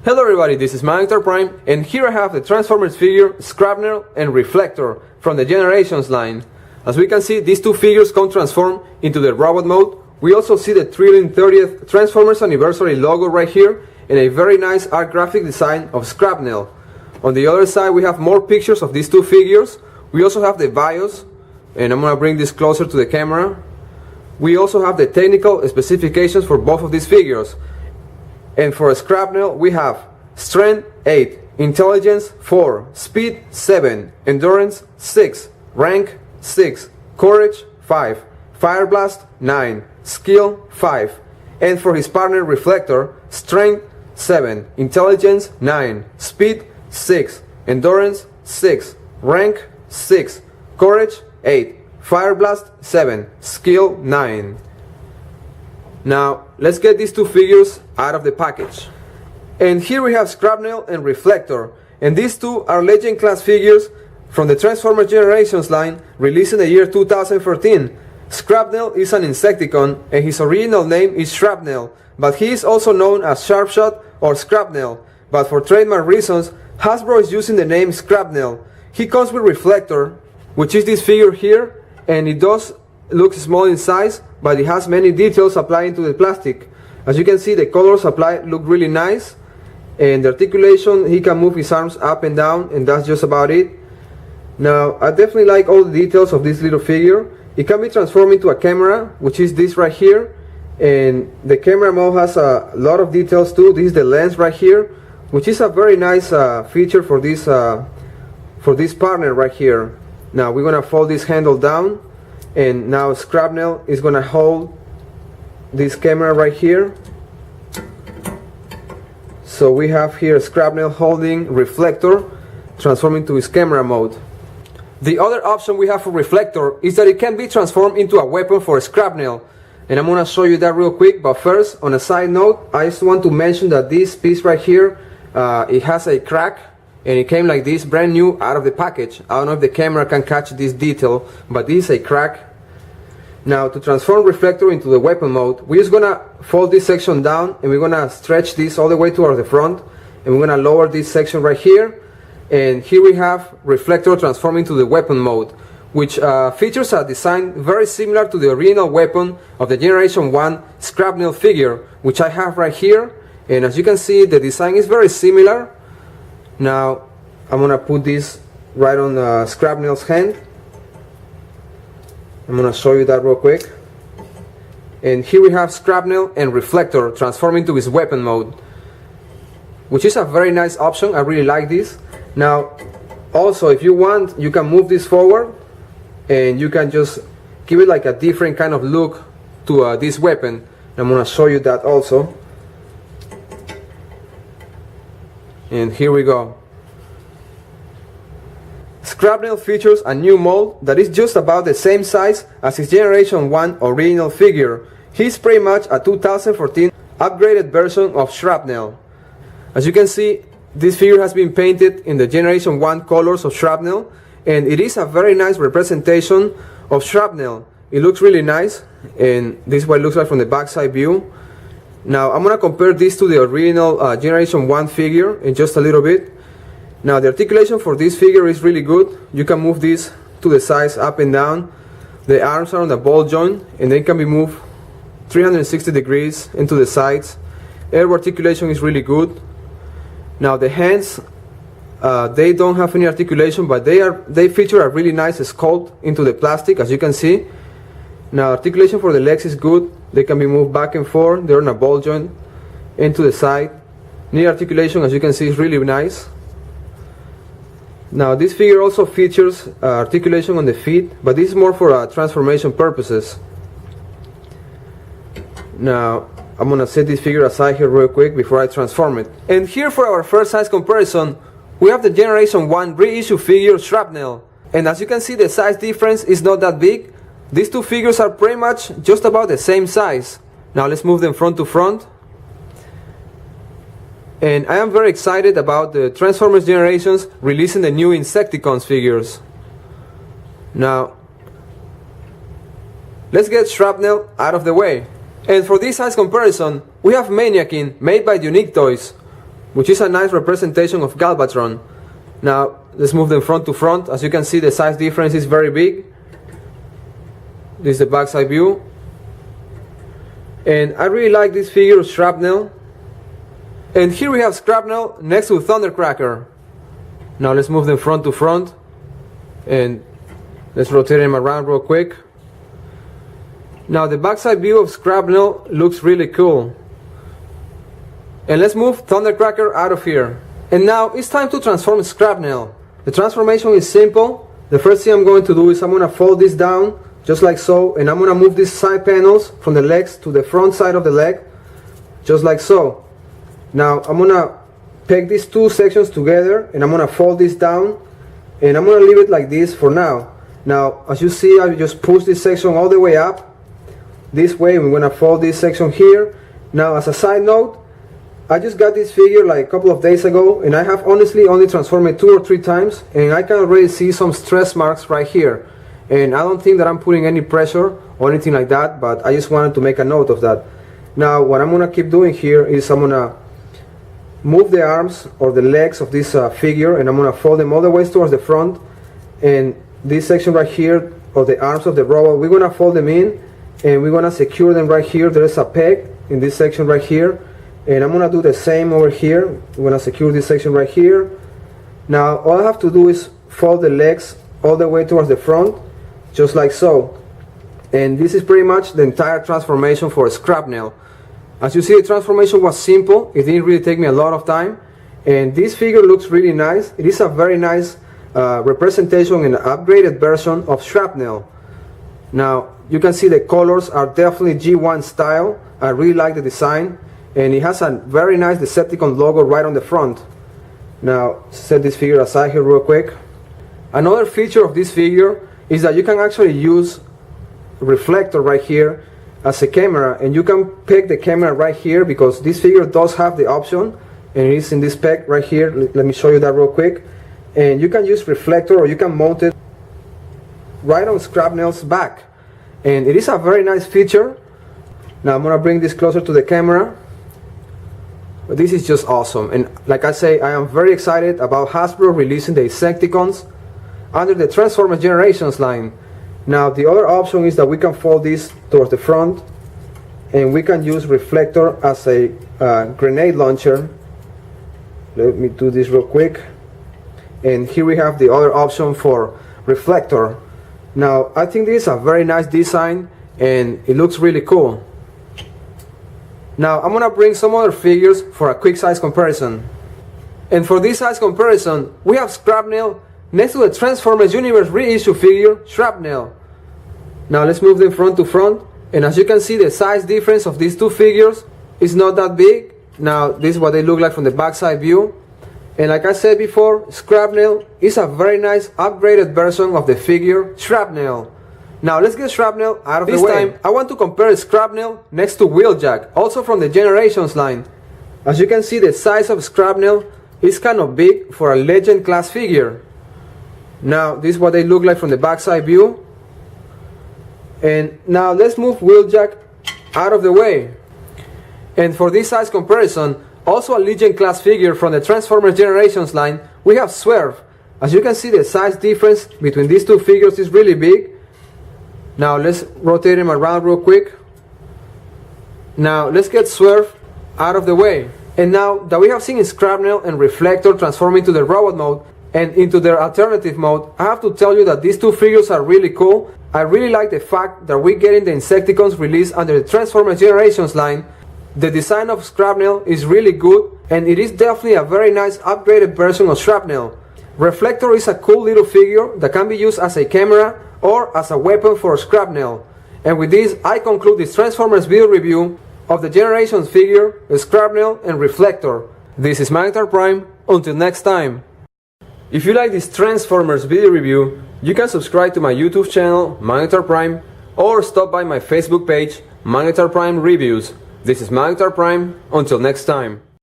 Hello everybody, this is Magnetar Prime, and here I have the Transformers figure Skrapnel and Reflector from the Generations line. As we can see, these two figures can transform into the robot mode. We also see the thrilling 30th Transformers Anniversary logo right here, and a very nice art graphic design of Skrapnel. On the other side we have more pictures of these two figures. We also have the BIOS, and I'm gonna bring this closer to the camera. We also have the technical specifications for both of these figures. And for Skrapnel we have Strength 8, Intelligence 4, Speed 7, Endurance 6, Rank 6, Courage 5, Fire Blast 9, Skill 5. And for his partner Reflector, Strength 7, Intelligence 9, Speed 6, Endurance 6, Rank 6, Courage 8, Fire Blast 7, Skill 9. Now, let's get these two figures out of the package. And here we have Skrapnel and Reflector. And these two are Legend class figures from the Transformers Generations line, released in the year 2014. Skrapnel is an Insecticon, and his original name is Shrapnel, but he is also known as Sharpshot or Skrapnel. But for trademark reasons, Hasbro is using the name Skrapnel. He comes with Reflector, which is this figure here, and it does look small in size, but it has many details applying to the plastic. As you can see, the colors applied look really nice, and the articulation, he can move his arms up and down, and that's just about it. Now, I definitely like all the details of this little figure. It can be transformed into a camera, which is this right here, and the camera mode has a lot of details too. This is the lens right here, which is a very nice feature for this partner right here. Now we're gonna fold this handle down, and now Skrapnel is gonna hold this camera right here. So we have here Skrapnel holding Reflector, transforming to his camera mode. The other option we have for Reflector is that it can be transformed into a weapon for Skrapnel, and I'm gonna show you that real quick. But first, on a side note, I just want to mention that this piece right here, it has a crack, and it came like this, brand new, out of the package. I don't know if the camera can catch this detail, but this is a crack. Now, to transform Reflector into the weapon mode, we're just gonna fold this section down, and we're gonna stretch this all the way towards the front, and we're gonna lower this section right here. And here we have Reflector transforming to the weapon mode, which features a design very similar to the original weapon of the Generation 1 Skrapnel figure, which I have right here. And as you can see, the design is very similar. Now, I'm gonna put this right on Skrapnel's hand. I'm gonna show you that real quick. And here we have Skrapnel and Reflector transforming to his weapon mode, which is a very nice option. I really like this. Now, also, if you want, you can move this forward, and you can just give it like a different kind of look to this weapon. I'm gonna show you that also. And here we go. Skrapnel features a new mold that is just about the same size as his Generation 1 original figure. He's pretty much a 2014 upgraded version of Shrapnel. As you can see, this figure has been painted in the Generation 1 colors of Shrapnel, and it is a very nice representation of Shrapnel. It looks really nice, and this is what it looks like from the backside view. Now, I'm going to compare this to the original Generation 1 figure in just a little bit. Now, the articulation for this figure is really good. You can move this to the sides up and down. The arms are on the ball joint, and they can be moved 360 degrees into the sides. Elbow articulation is really good. Now, the hands, they don't have any articulation, but they feature a really nice sculpt into the plastic, as you can see. Now, articulation for the legs is good. They can be moved back and forth. They're on a ball joint into the side. Knee articulation, as you can see, is really nice. Now, this figure also features articulation on the feet, but this is more for transformation purposes. Now, I'm gonna set this figure aside here real quick before I transform it. And here for our first size comparison, we have the Generation 1 reissue figure Shrapnel. And as you can see, the size difference is not that big. These two figures are pretty much just about the same size. Now let's move them front to front. And I am very excited about the Transformers Generations releasing the new Insecticons figures. Now, let's get Shrapnel out of the way. And for this size comparison, we have Maniakin, made by Unique Toys. which is a nice representation of Galvatron. Now let's move them front to front. As you can see, the size difference is very big. This is the backside view. And I really like this figure of Shrapnel. And here we have Skrapnel next to Thundercracker. Now let's move them front to front. And let's rotate them around real quick. Now the backside view of Skrapnel looks really cool. And let's move Thundercracker out of here. And now it's time to transform Skrapnel. The transformation is simple. The first thing I'm going to do is I'm going to fold this down just like so, and I'm going to move these side panels from the legs to the front side of the leg just like so. Now I'm going to peg these two sections together and I'm going to fold this down, and I'm going to leave it like this for now. Now as you see, I just push this section all the way up this way. We're going to fold this section here. Now as a side note, I just got this figure like a couple of days ago, and I have honestly only transformed it 2 or 3 times, and I can already see some stress marks right here. And I don't think that I'm putting any pressure or anything like that, but I just wanted to make a note of that. Now what I'm going to keep doing here is I'm going to move the arms or the legs of this figure, and I'm going to fold them all the way towards the front. And this section right here of the arms of the robot, we're going to fold them in, and we're going to secure them right here. There is a peg in this section right here. And I'm going to do the same over here. I'm going to secure this section right here. Now all I have to do is fold the legs all the way towards the front, just like so. And this is pretty much the entire transformation for Skrapnel. As you see, the transformation was simple. It didn't really take me a lot of time. And this figure looks really nice. It is a very nice representation and upgraded version of Shrapnel. Now you can see the colors are definitely G1 style. I really like the design. And it has a very nice Decepticon logo right on the front. Now set this figure aside here real quick. Another feature of this figure is that you can actually use Reflector right here as a camera, and you can peg the camera right here, because this figure does have the option, and it is in this peg right here. Let me show you that real quick. And you can use Reflector, or you can mount it right on Skrapnel's back, and it is a very nice feature. Now I'm going to bring this closer to the camera. But this is just awesome, and like I say, I am very excited about Hasbro releasing the Insecticons under the Transformers Generations line. Now the other option is that we can fold this towards the front, and we can use Reflector as a grenade launcher. Let me do this real quick. And here we have the other option for Reflector. Now I think this is a very nice design, and it looks really cool. Now I'm going to bring some other figures for a quick size comparison. And for this size comparison, we have Skrapnel next to the Transformers Universe reissue figure, Shrapnel. Now let's move them front to front, and as you can see, the size difference of these two figures is not that big. Now this is what they look like from the backside view. And like I said before, Skrapnel is a very nice upgraded version of the figure Shrapnel. Now let's get Shrapnel out of the way. This time I want to compare Skrapnel next to Wheeljack, also from the Generations line. As you can see, the size of Skrapnel is kind of big for a Legend class figure. Now this is what they look like from the backside view. And now let's move Wheeljack out of the way. And for this size comparison, also a Legion class figure from the Transformers Generations line, we have Swerve. As you can see, the size difference between these two figures is really big. Now let's rotate him around real quick. Now let's get Swerve out of the way. And now that we have seen Skrapnel and Reflector transform into the robot mode and into their alternative mode, I have to tell you that these two figures are really cool. I really like the fact that we're getting the Insecticons released under the Transformers Generations line. The design of Skrapnel is really good, and it is definitely a very nice upgraded version of Shrapnel. Reflector is a cool little figure that can be used as a camera or as a weapon for Skrapnel. And with this, I conclude this Transformers video review of the Generations figure, Skrapnel and Reflector. This is Magnetar Prime. Until next time. If you like this Transformers video review, you can subscribe to my YouTube channel, Magnetar Prime, or stop by my Facebook page, Magnetar Prime Reviews. This is Magnetar Prime. Until next time.